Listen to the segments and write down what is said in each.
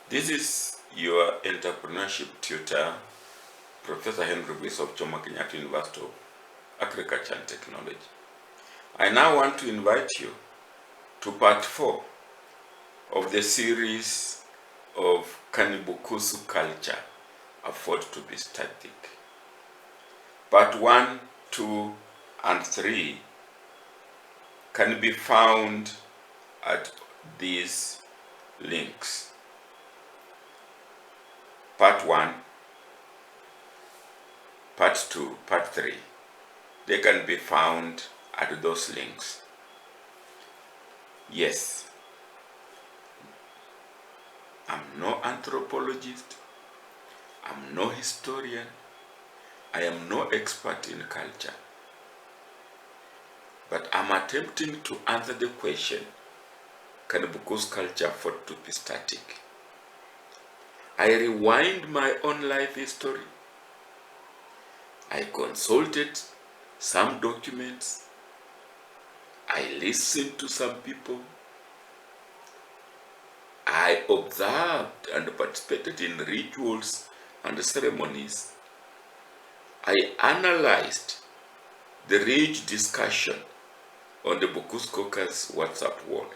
This is your entrepreneurship tutor, Professor Henry Wiss of Jomo Kenyatta University of Agriculture and Technology. I now want to invite you to part 4 of the series of Can Bukusu culture afford to be static? Part 1, 2, and 3 can be found at these links. Part 1, Part 2, Part 3. They can be found at those links. Yes, I'm no anthropologist, I'm no historian, I am no expert in culture, but I'm attempting to answer the question, can Bukusu culture afford to be static? I rewind my own life history. I consulted some documents. I listened to some people. I observed and participated in rituals and ceremonies. I analyzed the rich discussion on the Bukusu Caucus WhatsApp wall.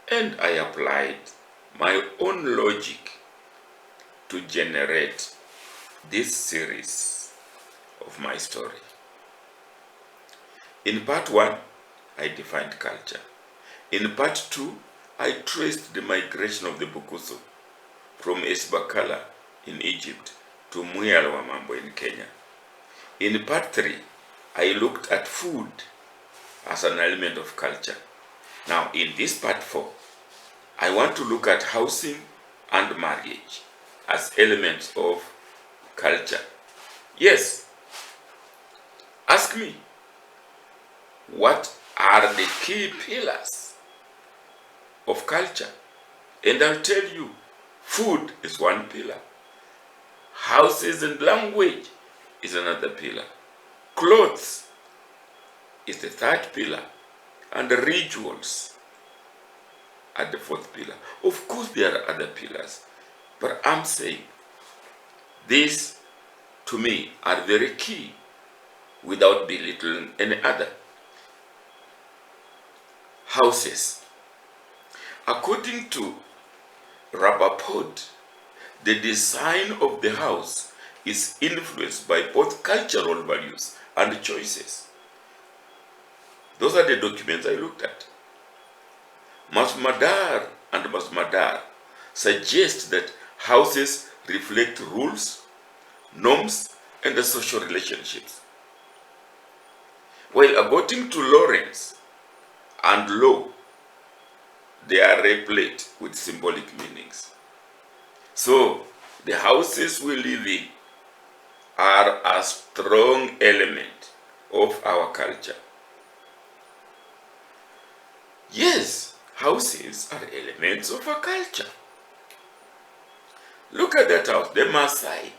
And I applied my own logic to generate this series of my story. In part 1, I defined culture. In part 2, I traced the migration of the Bukusu from Esbakala in Egypt to Muyala wa Mambo in Kenya. In part 3, I looked at food as an element of culture. Now, in this part 4, I want to look at housing and marriage as elements of culture. Yes, ask me, what are the key pillars of culture? And I'll tell you, food is one pillar. Houses and language is another pillar. Clothes is the third pillar. And the rituals are the fourth pillar. Of course, there are other pillars, but I'm saying these, to me, are very key without belittling any other. Houses. According to Rappaport, the design of the house is influenced by both cultural values and choices. Those are the documents I looked at. Masmadar and Masmadar suggest that houses reflect rules, norms, and the social relationships. While according to Lawrence and Law, they are replete with symbolic meanings. So, the houses we live in are a strong element of our culture. Yes, houses are elements of a culture. Look at that house, the Maasai.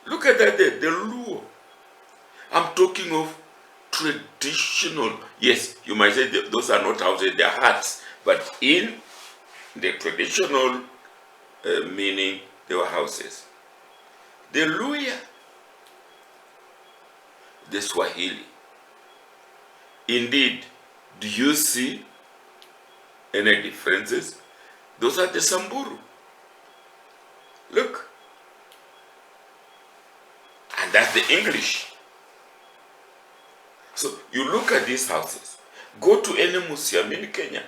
Look at that, the Luo. I'm talking of traditional. Yes, you might say those are not houses, they are huts. But in the traditional meaning, they were houses. The Luya, the Swahili. Indeed, do you see any differences? Those are the Samburu. Look. And that's the English. So you look at these houses. Go to any museum in Kenya.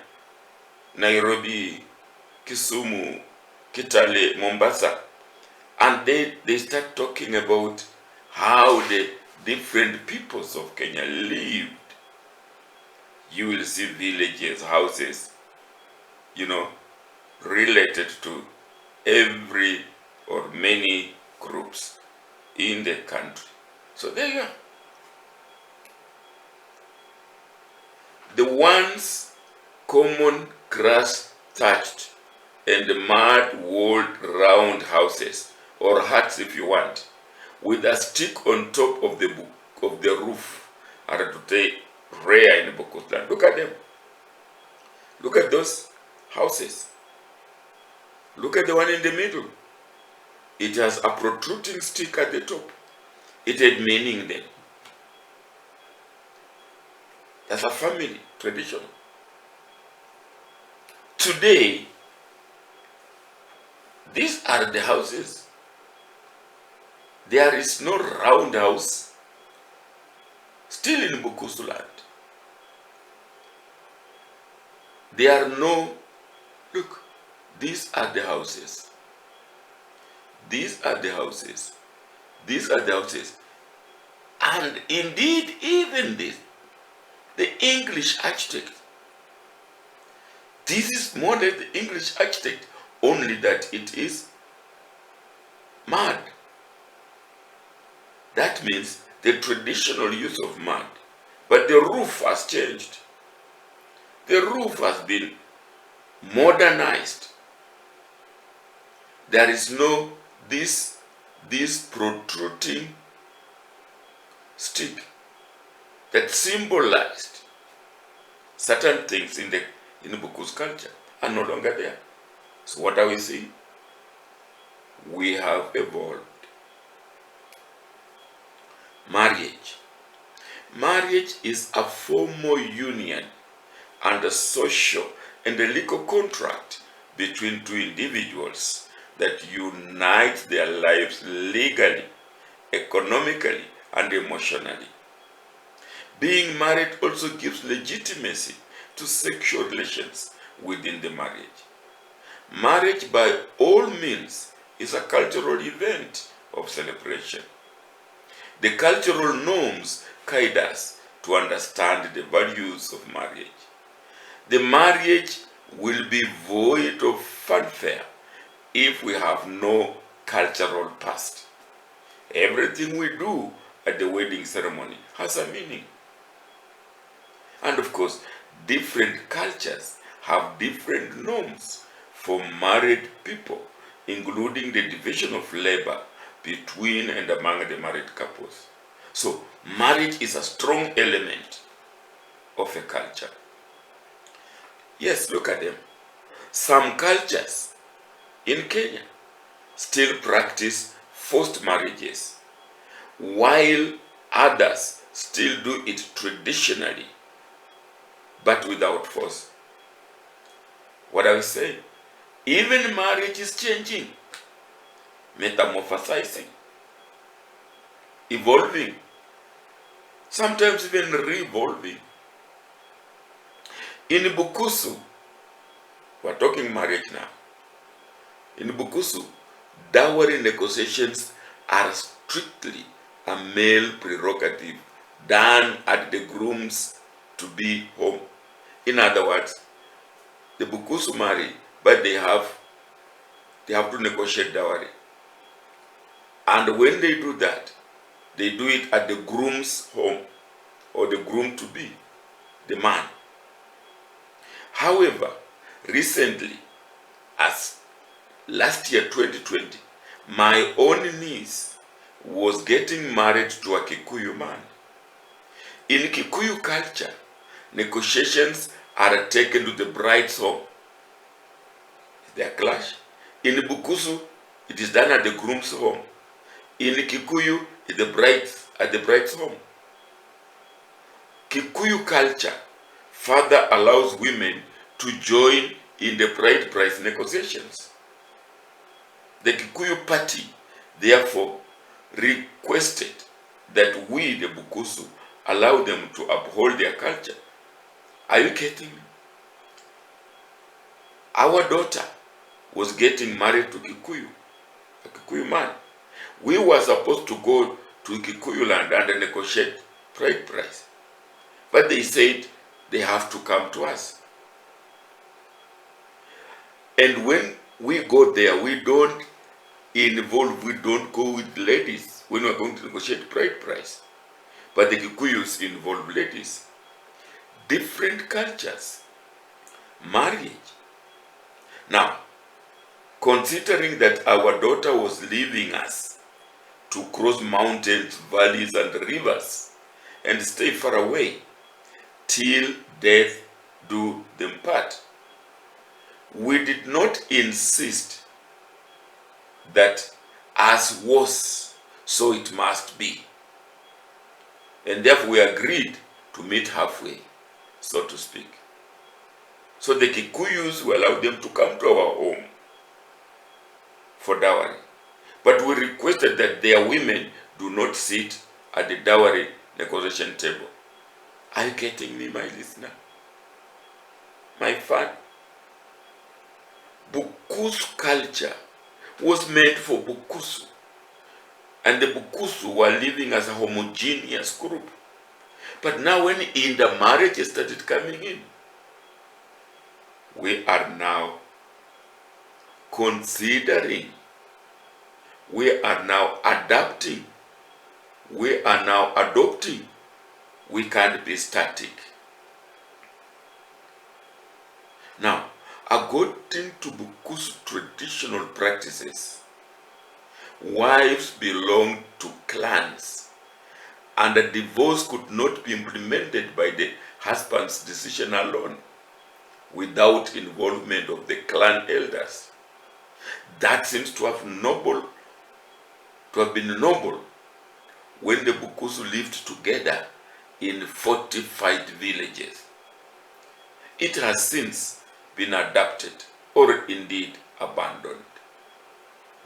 Nairobi, Kisumu, Kitale, Mombasa. And they start talking about how the different peoples of Kenya lived. You will see villages, houses, related to every or many groups in the country. So there you are. The once common grass thatched and mud walled round houses, or huts if you want, with a stick on top of the roof, are today rare in Bukusu land. Look at them. Look at those houses. Look at the one in the middle. It has a protruding stick at the top. It had meaning then. That's a family tradition. Today, these are the houses. There is no round house still in Bukusu land. There are no, look, these are the houses. These are the houses. These are the houses. And indeed, even this, the English architect, this is more than the English architect, only that it is mud. That means the traditional use of mud. But the roof has changed. The roof has been modernized. There is no this protruding stick that symbolized certain things in Bukusu culture are no longer there. So what are we seeing? We have evolved. Marriage. Marriage is a formal union and a social and a legal contract between two individuals that unite their lives legally, economically, and emotionally. Being married also gives legitimacy to sexual relations within the marriage. Marriage, by all means, is a cultural event of celebration. The cultural norms guide us to understand the values of marriage. The marriage will be void of fanfare if we have no cultural past. Everything we do at the wedding ceremony has a meaning. And of course, different cultures have different norms for married people, including the division of labor between and among the married couples. So, marriage is a strong element of a culture. Yes, look at them. Some cultures in Kenya still practice forced marriages, while others still do it traditionally, but without force. What are we saying? Even marriage is changing, metamorphosizing, evolving, sometimes even revolving. In Bukusu, we're talking marriage now. In Bukusu, dowry negotiations are strictly a male prerogative done at the groom's to-be home. In other words, the Bukusu marry, but they have to negotiate dowry. And when they do that, they do it at the groom's home, or the groom to be, the man. However, recently, as last year 2020, my own niece was getting married to a Kikuyu man. In Kikuyu culture, negotiations are taken to the bride's home. Is there a clash? In Bukusu, it is done at the groom's home. In Kikuyu, at the bride's home. Kikuyu culture further allows women to join in the bride price negotiations. The Kikuyu party, therefore, requested that we, the Bukusu, allow them to uphold their culture. Are you getting me? Our daughter was getting married to a Kikuyu man. We were supposed to go to Kikuyu land and negotiate bride price. But they said they have to come to us. And when we go there, we don't go with ladies when we're going to negotiate bride price. But the Kikuyus involve ladies. Different cultures. Marriage. Now, considering that our daughter was leaving us to cross mountains, valleys, and rivers and stay far away till death do them part, We did not insist that as was, so it must be. And therefore we agreed to meet halfway, so to speak. So the Kikuyus, we allowed them to come to our home for dowry. But we requested that their women do not sit at the dowry negotiation table. Are you getting me, my listener? My fan? Bukusu culture was made for Bukusu. And the Bukusu were living as a homogeneous group. But now when intermarriage started coming in, we are now considering, we are now adapting, we are now adopting. We can't be static. Now, according to Bukusu traditional practices, wives belonged to clans, and a divorce could not be implemented by the husband's decision alone without involvement of the clan elders. That seems to have been noble when the Bukusu lived together in fortified villages. It has since been adapted or indeed abandoned.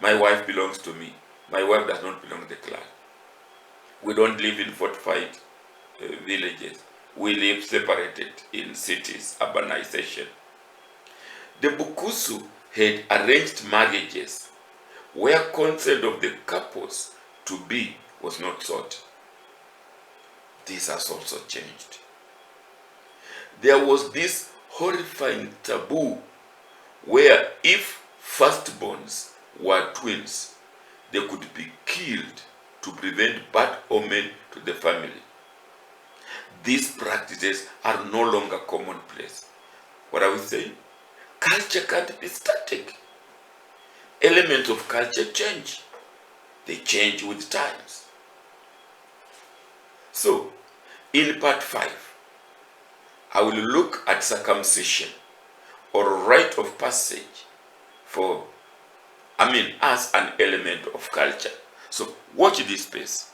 My wife belongs to me. My wife does not belong to the clan. We don't live in fortified villages. We live separated in cities, urbanization. The Bukusu had arranged marriages where consent of the couples to be was not sought. This has also changed. There was this horrifying taboo where if firstborns were twins, they could be killed to prevent bad omen to the family. These practices are no longer commonplace. What are we saying? Culture can't be static. Elements of culture change. They change with times. So, in part 5, I will look at circumcision or rite of passage as an element of culture. So, watch this space.